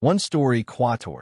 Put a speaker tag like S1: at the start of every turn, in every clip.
S1: One Story 4.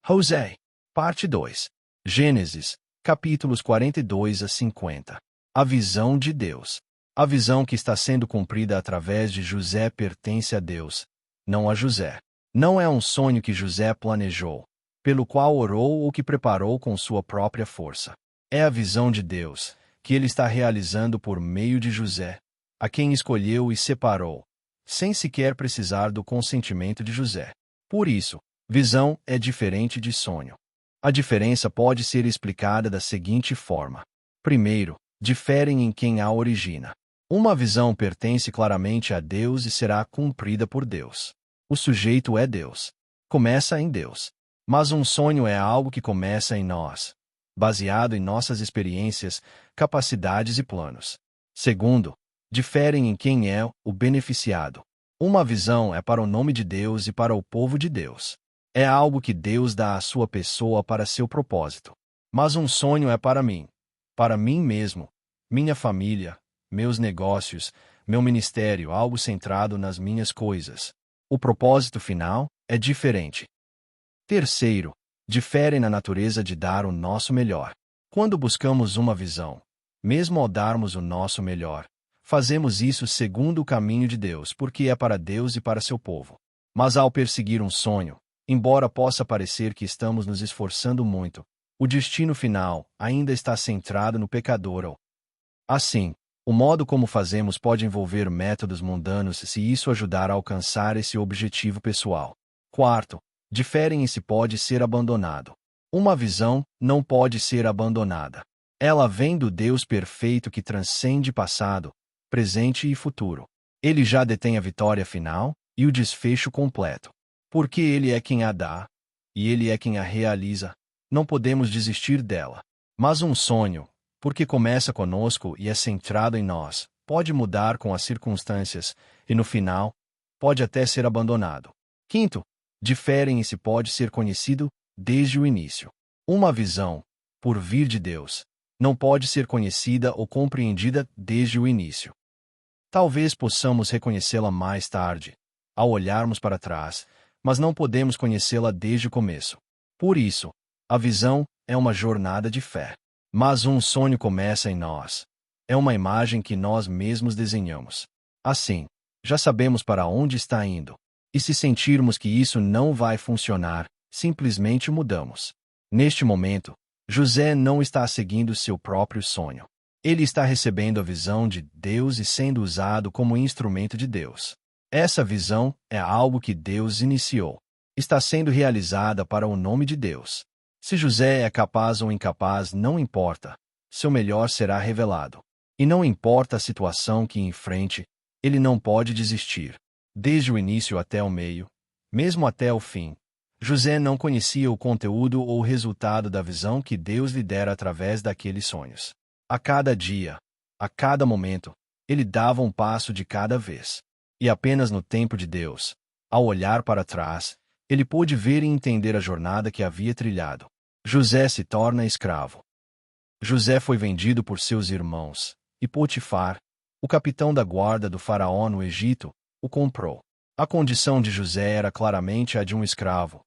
S1: José. Parte 2. Gênesis, capítulos 42 a 50. A visão de Deus. A visão que está sendo cumprida através de José pertence a Deus, não a José. Não é um sonho que José planejou, pelo qual orou ou que preparou com sua própria força. É a visão de Deus, que ele está realizando por meio de José, a quem escolheu e separou, sem sequer precisar do consentimento de José. Por isso, visão é diferente de sonho. A diferença pode ser explicada da seguinte forma. Primeiro, diferem em quem a origina. Uma visão pertence claramente a Deus e será cumprida por Deus. O sujeito é Deus. Começa em Deus. Mas um sonho é algo que começa em nós, baseado em nossas experiências, capacidades e planos. Segundo, diferem em quem é o beneficiado. Uma visão é para o nome de Deus e para o povo de Deus. É algo que Deus dá à sua pessoa para seu propósito. Mas um sonho é para mim mesmo, minha família, meus negócios, meu ministério, algo centrado nas minhas coisas. O propósito final é diferente. Terceiro, diferem na natureza de dar o nosso melhor. Quando buscamos uma visão, mesmo ao darmos o nosso melhor, fazemos isso segundo o caminho de Deus, porque é para Deus e para seu povo. Mas ao perseguir um sonho, embora possa parecer que estamos nos esforçando muito, o destino final ainda está centrado no pecador. Assim, o modo como fazemos pode envolver métodos mundanos se isso ajudar a alcançar esse objetivo pessoal. Quarto, diferem em se pode ser abandonado. Uma visão não pode ser abandonada. Ela vem do Deus perfeito que transcende passado, presente e futuro. Ele já detém a vitória final e o desfecho completo. Porque Ele é quem a dá, e Ele é quem a realiza, não podemos desistir dela. Mas um sonho, porque começa conosco e é centrado em nós, pode mudar com as circunstâncias, e no final, pode até ser abandonado. Quinto, diferem em se pode ser conhecido desde o início. Uma visão, por vir de Deus, não pode ser conhecida ou compreendida desde o início. Talvez possamos reconhecê-la mais tarde, ao olharmos para trás, mas não podemos conhecê-la desde o começo. Por isso, a visão é uma jornada de fé. Mas um sonho começa em nós. É uma imagem que nós mesmos desenhamos. Assim, já sabemos para onde está indo. E se sentirmos que isso não vai funcionar, simplesmente mudamos. Neste momento, José não está seguindo seu próprio sonho. Ele está recebendo a visão de Deus e sendo usado como instrumento de Deus. Essa visão é algo que Deus iniciou. Está sendo realizada para o nome de Deus. Se José é capaz ou incapaz, não importa. Seu melhor será revelado. E não importa a situação que enfrente, ele não pode desistir. Desde o início até o meio, mesmo até o fim, José não conhecia o conteúdo ou o resultado da visão que Deus lhe dera através daqueles sonhos. A cada dia, a cada momento, ele dava um passo de cada vez. E apenas no tempo de Deus, ao olhar para trás, ele pôde ver e entender a jornada que havia trilhado. José se torna escravo. José foi vendido por seus irmãos, e Potifar, o capitão da guarda do faraó no Egito, o comprou. A condição de José era claramente a de um escravo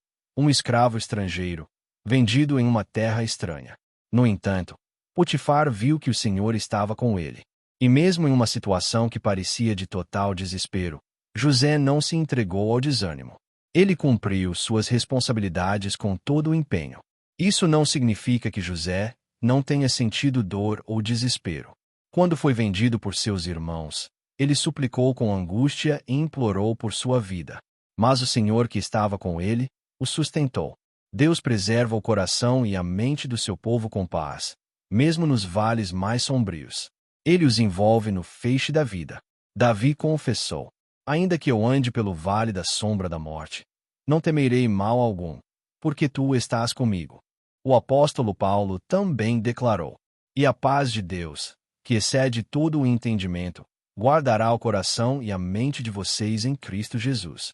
S1: estrangeiro, vendido em uma terra estranha. No entanto, Potifar viu que o Senhor estava com ele. E mesmo em uma situação que parecia de total desespero, José não se entregou ao desânimo. Ele cumpriu suas responsabilidades com todo o empenho. Isso não significa que José não tenha sentido dor ou desespero. Quando foi vendido por seus irmãos, ele suplicou com angústia e implorou por sua vida. Mas o Senhor que estava com ele, o sustentou. Deus preserva o coração e a mente do seu povo com paz, mesmo nos vales mais sombrios. Ele os envolve no feixe da vida. Davi confessou: ainda que eu ande pelo vale da sombra da morte, não temerei mal algum, porque tu estás comigo. O apóstolo Paulo também declarou: e a paz de Deus, que excede todo o entendimento, guardará o coração e a mente de vocês em Cristo Jesus.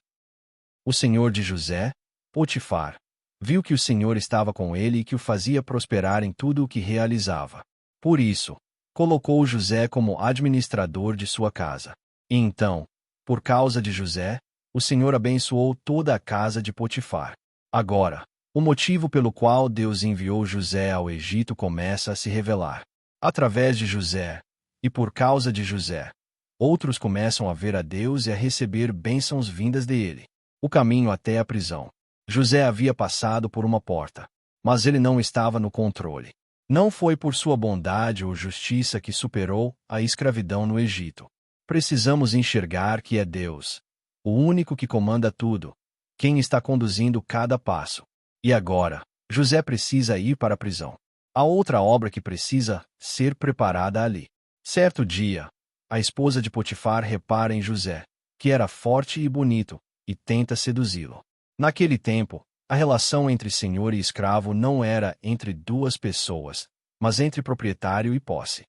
S1: O Senhor de José, Potifar, viu que o Senhor estava com ele e que o fazia prosperar em tudo o que realizava. Por isso, colocou José como administrador de sua casa. E então, por causa de José, o Senhor abençoou toda a casa de Potifar. Agora, o motivo pelo qual Deus enviou José ao Egito começa a se revelar. Através de José, e por causa de José, outros começam a ver a Deus e a receber bênçãos vindas dele. O caminho até a prisão. José havia passado por uma porta, mas ele não estava no controle. Não foi por sua bondade ou justiça que superou a escravidão no Egito. Precisamos enxergar que é Deus, o único que comanda tudo, quem está conduzindo cada passo. E agora, José precisa ir para a prisão. Há outra obra que precisa ser preparada ali. Certo dia, a esposa de Potifar repara em José, que era forte e bonito, e tenta seduzi-lo. Naquele tempo, a relação entre senhor e escravo não era entre duas pessoas, mas entre proprietário e posse.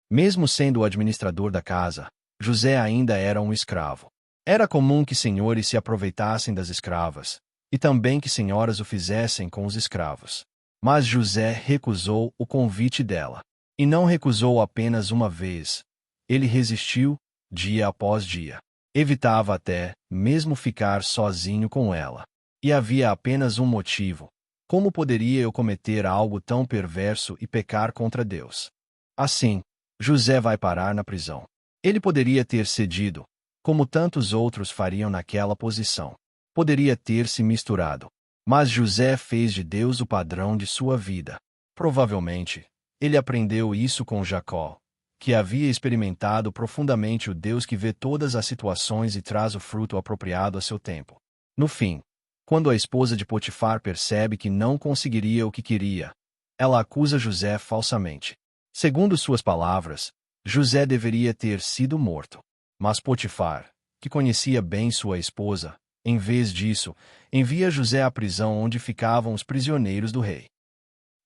S1: Mesmo sendo o administrador da casa, José ainda era um escravo. Era comum que senhores se aproveitassem das escravas, e também que senhoras o fizessem com os escravos. Mas José recusou o convite dela. E não recusou apenas uma vez. Ele resistiu, dia após dia. Evitava até, mesmo ficar sozinho com ela. E havia apenas um motivo. Como poderia eu cometer algo tão perverso e pecar contra Deus? Assim, José vai parar na prisão. Ele poderia ter cedido, como tantos outros fariam naquela posição. Poderia ter se misturado. Mas José fez de Deus o padrão de sua vida. Provavelmente, ele aprendeu isso com Jacó, que havia experimentado profundamente o Deus que vê todas as situações e traz o fruto apropriado a seu tempo. No fim, quando a esposa de Potifar percebe que não conseguiria o que queria, ela acusa José falsamente. Segundo suas palavras, José deveria ter sido morto. Mas Potifar, que conhecia bem sua esposa, em vez disso, envia José à prisão onde ficavam os prisioneiros do rei.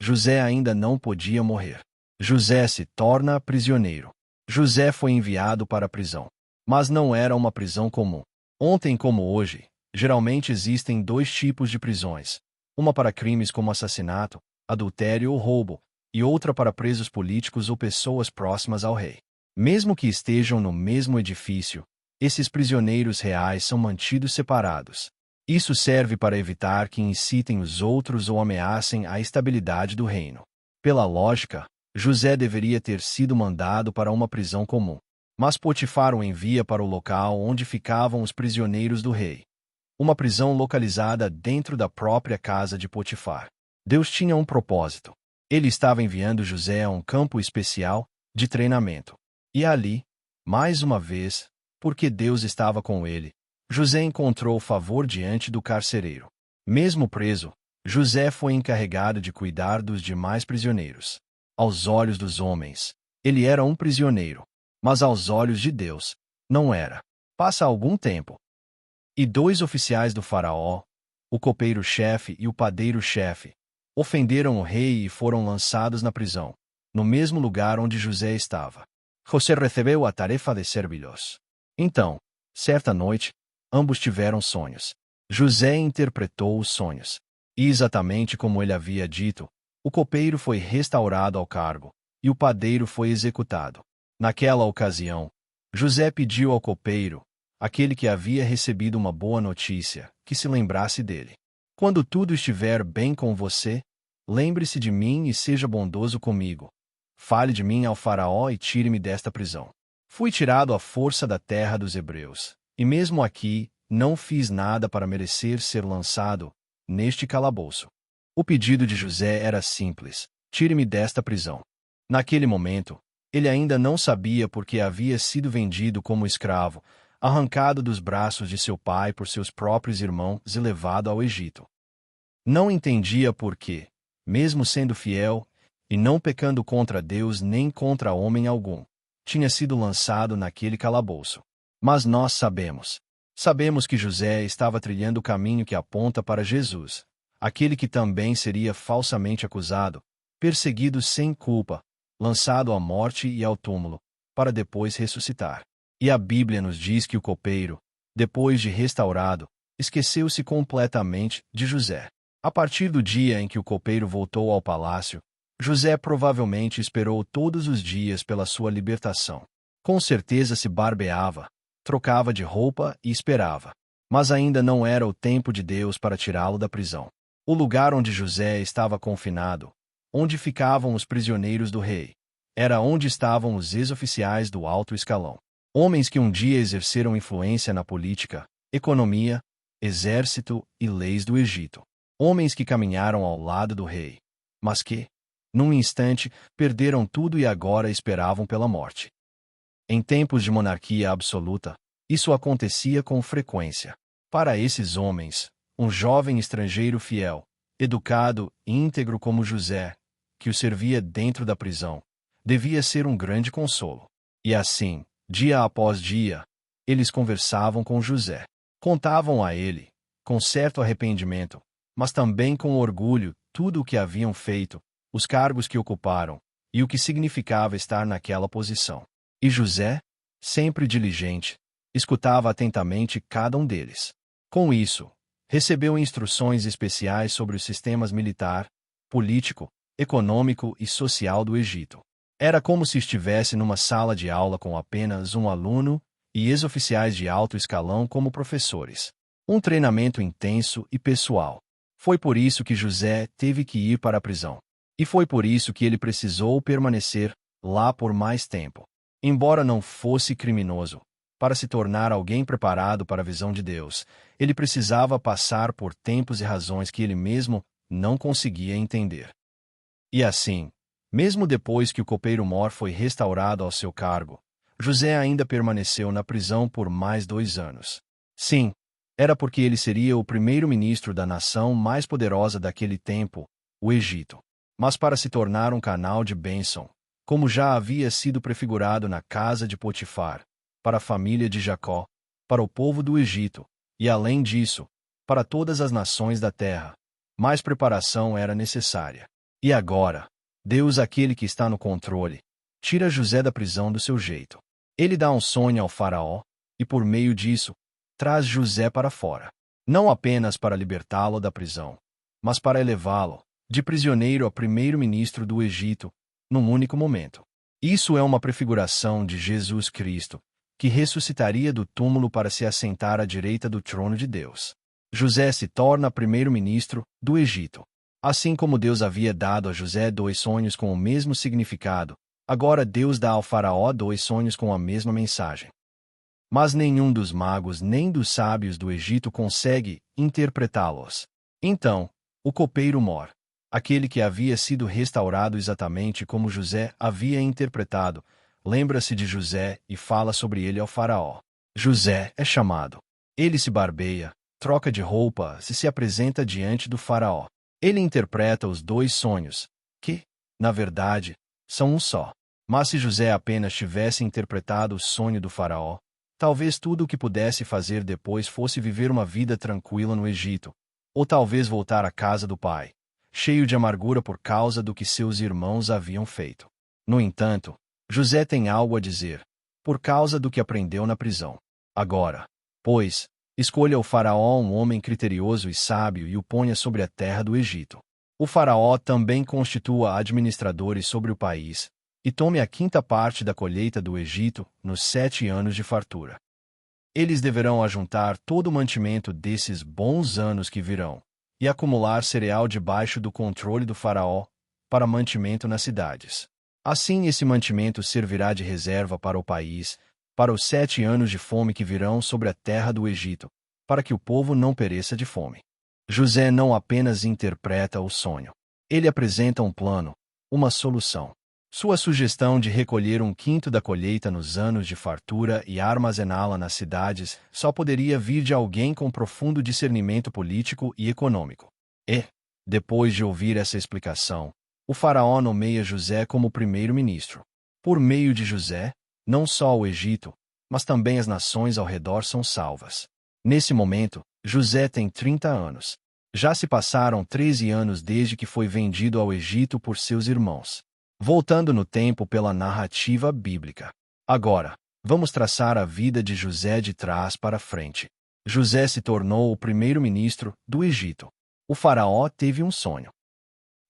S1: José ainda não podia morrer. José se torna prisioneiro. José foi enviado para a prisão. Mas não era uma prisão comum. Ontem como hoje, geralmente existem dois tipos de prisões. Uma para crimes como assassinato, adultério ou roubo, e outra para presos políticos ou pessoas próximas ao rei. Mesmo que estejam no mesmo edifício, esses prisioneiros reais são mantidos separados. Isso serve para evitar que incitem os outros ou ameacem a estabilidade do reino. Pela lógica, José deveria ter sido mandado para uma prisão comum. Mas Potifar o envia para o local onde ficavam os prisioneiros do rei. Uma prisão localizada dentro da própria casa de Potifar. Deus tinha um propósito. Ele estava enviando José a um campo especial de treinamento. E ali, mais uma vez, porque Deus estava com ele, José encontrou favor diante do carcereiro. Mesmo preso, José foi encarregado de cuidar dos demais prisioneiros. Aos olhos dos homens, ele era um prisioneiro, mas aos olhos de Deus, não era. Passa algum tempo. E dois oficiais do faraó, o copeiro-chefe e o padeiro-chefe, ofenderam o rei e foram lançados na prisão, no mesmo lugar onde José estava. José recebeu a tarefa de servi-los. Então, certa noite, ambos tiveram sonhos. José interpretou os sonhos. E exatamente como ele havia dito, o copeiro foi restaurado ao cargo, e o padeiro foi executado. Naquela ocasião, José pediu ao copeiro, aquele que havia recebido uma boa notícia, que se lembrasse dele. Quando tudo estiver bem com você, lembre-se de mim e seja bondoso comigo. Fale de mim ao faraó e tire-me desta prisão. Fui tirado à força da terra dos hebreus, e mesmo aqui, não fiz nada para merecer ser lançado neste calabouço. O pedido de José era simples: tire-me desta prisão. Naquele momento, ele ainda não sabia porque havia sido vendido como escravo, arrancado dos braços de seu pai por seus próprios irmãos e levado ao Egito. Não entendia por quê, mesmo sendo fiel, e não pecando contra Deus nem contra homem algum, tinha sido lançado naquele calabouço. Mas nós sabemos. Sabemos que José estava trilhando o caminho que aponta para Jesus, aquele que também seria falsamente acusado, perseguido sem culpa, lançado à morte e ao túmulo, para depois ressuscitar. E a Bíblia nos diz que o copeiro, depois de restaurado, esqueceu-se completamente de José. A partir do dia em que o copeiro voltou ao palácio, José provavelmente esperou todos os dias pela sua libertação. Com certeza se barbeava, trocava de roupa e esperava. Mas ainda não era o tempo de Deus para tirá-lo da prisão. O lugar onde José estava confinado, onde ficavam os prisioneiros do rei, era onde estavam os ex-oficiais do alto escalão. Homens que um dia exerceram influência na política, economia, exército e leis do Egito. Homens que caminharam ao lado do rei, mas que, num instante, perderam tudo e agora esperavam pela morte. Em tempos de monarquia absoluta, isso acontecia com frequência. Para esses homens, um jovem estrangeiro fiel, educado e íntegro como José, que o servia dentro da prisão, devia ser um grande consolo. E assim, dia após dia, eles conversavam com José. Contavam a ele, com certo arrependimento, mas também com orgulho, tudo o que haviam feito, os cargos que ocuparam, e o que significava estar naquela posição. E José, sempre diligente, escutava atentamente cada um deles. Com isso, recebeu instruções especiais sobre os sistemas militar, político, econômico e social do Egito. Era como se estivesse numa sala de aula com apenas um aluno e ex-oficiais de alto escalão como professores. Um treinamento intenso e pessoal. Foi por isso que José teve que ir para a prisão. E foi por isso que ele precisou permanecer lá por mais tempo. Embora não fosse criminoso, para se tornar alguém preparado para a visão de Deus, ele precisava passar por tempos e razões que ele mesmo não conseguia entender. E assim, mesmo depois que o copeiro-mor foi restaurado ao seu cargo, José ainda permaneceu na prisão por mais 2 anos. Sim, era porque ele seria o primeiro-ministro da nação mais poderosa daquele tempo, o Egito. Mas para se tornar um canal de bênção, como já havia sido prefigurado na casa de Potifar, para a família de Jacó, para o povo do Egito, e além disso, para todas as nações da terra, mais preparação era necessária. E agora, Deus, aquele que está no controle, tira José da prisão do seu jeito. Ele dá um sonho ao faraó, e por meio disso, traz José para fora. Não apenas para libertá-lo da prisão, mas para elevá-lo, de prisioneiro a primeiro-ministro do Egito, num único momento. Isso é uma prefiguração de Jesus Cristo, que ressuscitaria do túmulo para se assentar à direita do trono de Deus. José se torna primeiro-ministro do Egito. Assim como Deus havia dado a José 2 sonhos com o mesmo significado, agora Deus dá ao faraó 2 sonhos com a mesma mensagem. Mas nenhum dos magos nem dos sábios do Egito consegue interpretá-los. Então, o copeiro-mor, aquele que havia sido restaurado exatamente como José havia interpretado, lembra-se de José e fala sobre ele ao faraó. José é chamado. Ele se barbeia, troca de roupa, se apresenta diante do faraó. Ele interpreta os 2 sonhos, que, na verdade, são um só. Mas se José apenas tivesse interpretado o sonho do faraó, talvez tudo o que pudesse fazer depois fosse viver uma vida tranquila no Egito, ou talvez voltar à casa do pai, cheio de amargura por causa do que seus irmãos haviam feito. No entanto, José tem algo a dizer, por causa do que aprendeu na prisão. Agora, pois, escolha o faraó um homem criterioso e sábio e o ponha sobre a terra do Egito. O faraó também constitua administradores sobre o país, e tome a 5ª parte da colheita do Egito nos 7 anos de fartura. Eles deverão ajuntar todo o mantimento desses bons anos que virão, e acumular cereal debaixo do controle do faraó, para mantimento nas cidades. Assim esse mantimento servirá de reserva para o país, para os 7 anos de fome que virão sobre a terra do Egito, para que o povo não pereça de fome. José não apenas interpreta o sonho. Ele apresenta um plano, uma solução. Sua sugestão de recolher 1/5 da colheita nos anos de fartura e armazená-la nas cidades só poderia vir de alguém com profundo discernimento político e econômico. E, depois de ouvir essa explicação, o faraó nomeia José como primeiro-ministro. Por meio de José, não só o Egito, mas também as nações ao redor são salvas. Nesse momento, José tem 30 anos. Já se passaram 13 anos desde que foi vendido ao Egito por seus irmãos. Voltando no tempo pela narrativa bíblica. Agora, vamos traçar a vida de José de trás para frente. José se tornou o primeiro-ministro do Egito. O faraó teve um sonho.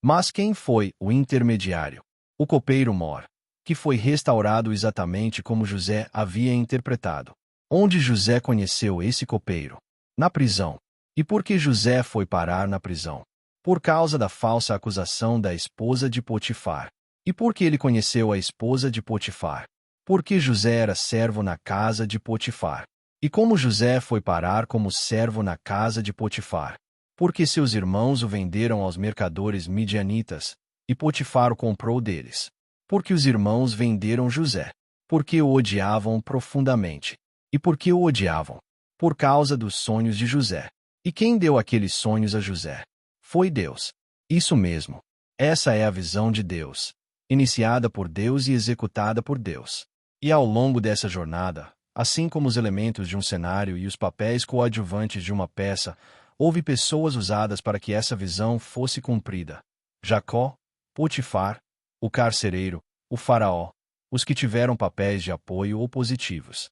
S1: Mas quem foi o intermediário? O copeiro-mor, que foi restaurado exatamente como José havia interpretado. Onde José conheceu esse copeiro? Na prisão. E por que José foi parar na prisão? Por causa da falsa acusação da esposa de Potifar. E por que ele conheceu a esposa de Potifar? Porque José era servo na casa de Potifar. E como José foi parar como servo na casa de Potifar? Porque seus irmãos o venderam aos mercadores midianitas, e Potifar o comprou deles. Porque os irmãos venderam José. Porque o odiavam profundamente. E por que o odiavam? Por causa dos sonhos de José. E quem deu aqueles sonhos a José? Foi Deus. Isso mesmo. Essa é a visão de Deus, iniciada por Deus e executada por Deus. E ao longo dessa jornada, assim como os elementos de um cenário e os papéis coadjuvantes de uma peça, houve pessoas usadas para que essa visão fosse cumprida. Jacó, Potifar, o carcereiro, o faraó, os que tiveram papéis de apoio ou positivos.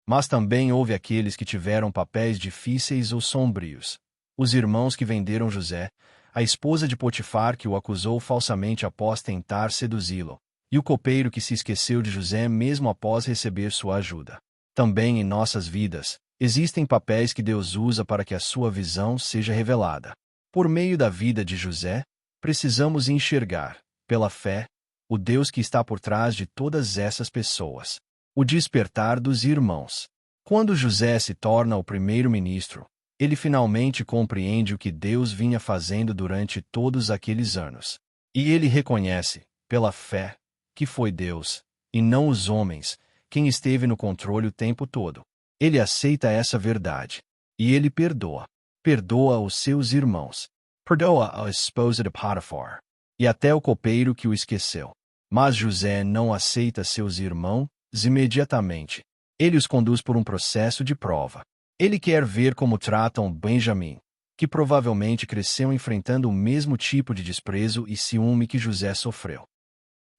S1: Mas também houve aqueles que tiveram papéis difíceis ou sombrios. Os irmãos que venderam José, a esposa de Potifar que o acusou falsamente após tentar seduzi-lo, e o copeiro que se esqueceu de José mesmo após receber sua ajuda. Também em nossas vidas, existem papéis que Deus usa para que a sua visão seja revelada. Por meio da vida de José, precisamos enxergar, pela fé, o Deus que está por trás de todas essas pessoas. O despertar dos irmãos. Quando José se torna o primeiro-ministro, ele finalmente compreende o que Deus vinha fazendo durante todos aqueles anos. E ele reconhece, pela fé, que foi Deus, e não os homens, quem esteve no controle o tempo todo. Ele aceita essa verdade. E ele perdoa. Perdoa os seus irmãos. Perdoa a esposa de Potifar. E até o copeiro que o esqueceu. Mas José não aceita seus irmãos imediatamente. Ele os conduz por um processo de prova. Ele quer ver como tratam Benjamim, que provavelmente cresceu enfrentando o mesmo tipo de desprezo e ciúme que José sofreu.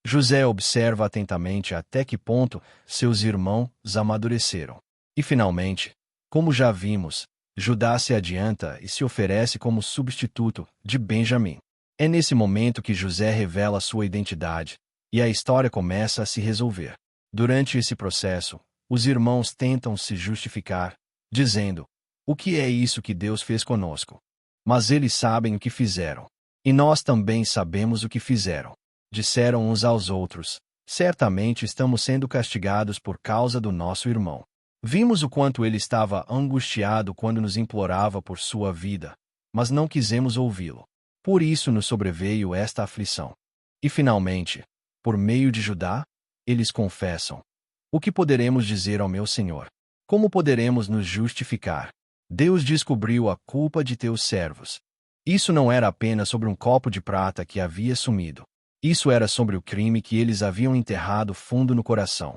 S1: José observa atentamente até que ponto seus irmãos amadureceram. E finalmente, como já vimos, Judá se adianta e se oferece como substituto de Benjamim. É nesse momento que José revela sua identidade, e a história começa a se resolver. Durante esse processo, os irmãos tentam se justificar, dizendo: o que é isso que Deus fez conosco? Mas eles sabem o que fizeram. E nós também sabemos o que fizeram. Disseram uns aos outros: certamente estamos sendo castigados por causa do nosso irmão. Vimos o quanto ele estava angustiado quando nos implorava por sua vida, mas não quisemos ouvi-lo. Por isso nos sobreveio esta aflição. E finalmente, por meio de Judá, eles confessam: o que poderemos dizer ao meu Senhor? Como poderemos nos justificar? Deus descobriu a culpa de teus servos. Isso não era apenas sobre um copo de prata que havia sumido. Isso era sobre o crime que eles haviam enterrado fundo no coração.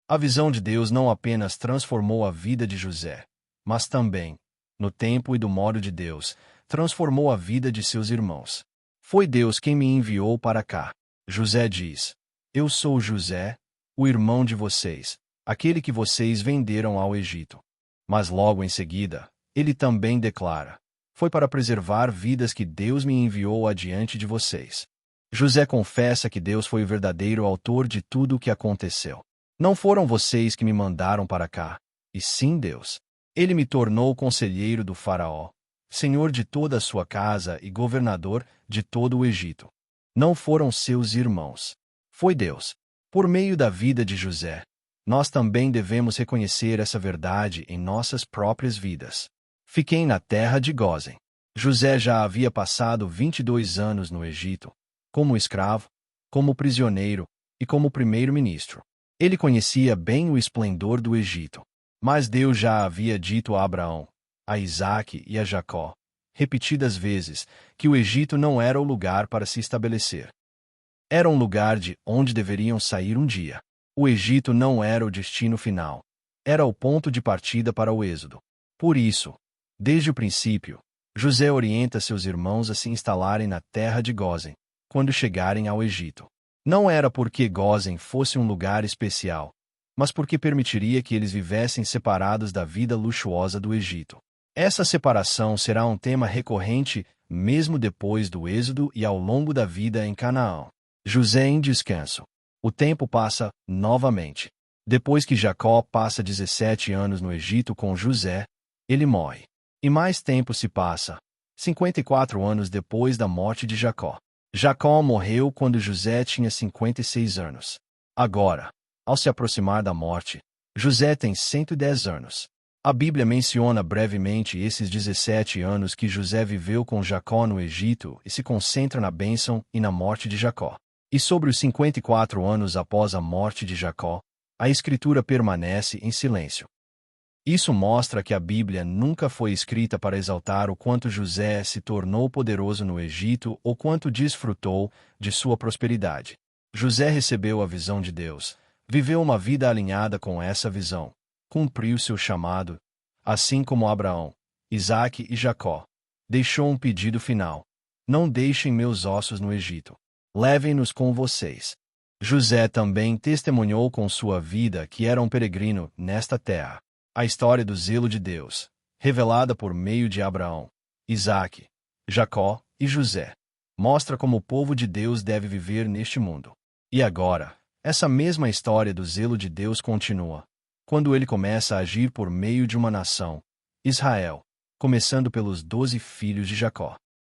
S1: A visão de Deus não apenas transformou a vida de José, mas também, no tempo e do modo de Deus, transformou a vida de seus irmãos. Foi Deus quem me enviou para cá. José diz: eu sou José, o irmão de vocês, aquele que vocês venderam ao Egito. Mas logo em seguida, ele também declara: foi para preservar vidas que Deus me enviou adiante de vocês. José confessa que Deus foi o verdadeiro autor de tudo o que aconteceu. Não foram vocês que me mandaram para cá, e sim Deus. Ele me tornou conselheiro do faraó, senhor de toda a sua casa e governador de todo o Egito. Não foram seus irmãos. Foi Deus. Por meio da vida de José, nós também devemos reconhecer essa verdade em nossas próprias vidas. Fiquei na terra de Gósen. José já havia passado 22 anos no Egito, como escravo, como prisioneiro e como primeiro-ministro. Ele conhecia bem o esplendor do Egito. Mas Deus já havia dito a Abraão, a Isaque e a Jacó, repetidas vezes, que o Egito não era o lugar para se estabelecer. Era um lugar de onde deveriam sair um dia. O Egito não era o destino final. Era o ponto de partida para o êxodo. Por isso, desde o princípio, José orienta seus irmãos a se instalarem na terra de Gósen, quando chegarem ao Egito. Não era porque Gósen fosse um lugar especial, mas porque permitiria que eles vivessem separados da vida luxuosa do Egito. Essa separação será um tema recorrente mesmo depois do êxodo e ao longo da vida em Canaã. José em descanso. O tempo passa novamente. Depois que Jacó passa 17 anos no Egito com José, Ele morre. E mais tempo se passa. 54 anos depois da morte de Jacó. Jacó morreu quando José tinha 56 anos. Agora, ao se aproximar da morte, José tem 110 anos. A Bíblia menciona brevemente esses 17 anos que José viveu com Jacó no Egito e se concentra na bênção e na morte de Jacó. E sobre os 54 anos após a morte de Jacó, a Escritura permanece em silêncio. Isso mostra que a Bíblia nunca foi escrita para exaltar o quanto José se tornou poderoso no Egito ou quanto desfrutou de sua prosperidade. José recebeu a visão de Deus, viveu uma vida alinhada com essa visão, cumpriu seu chamado, assim como Abraão, Isaque e Jacó. Deixou um pedido final: não deixem meus ossos no Egito. Levem-nos com vocês. José também testemunhou com sua vida que era um peregrino nesta terra. A história do zelo de Deus, revelada por meio de Abraão, Isaque, Jacó e José, mostra como o povo de Deus deve viver neste mundo. E agora, essa mesma história do zelo de Deus continua, quando ele começa a agir por meio de uma nação, Israel, começando pelos 12 filhos de Jacó.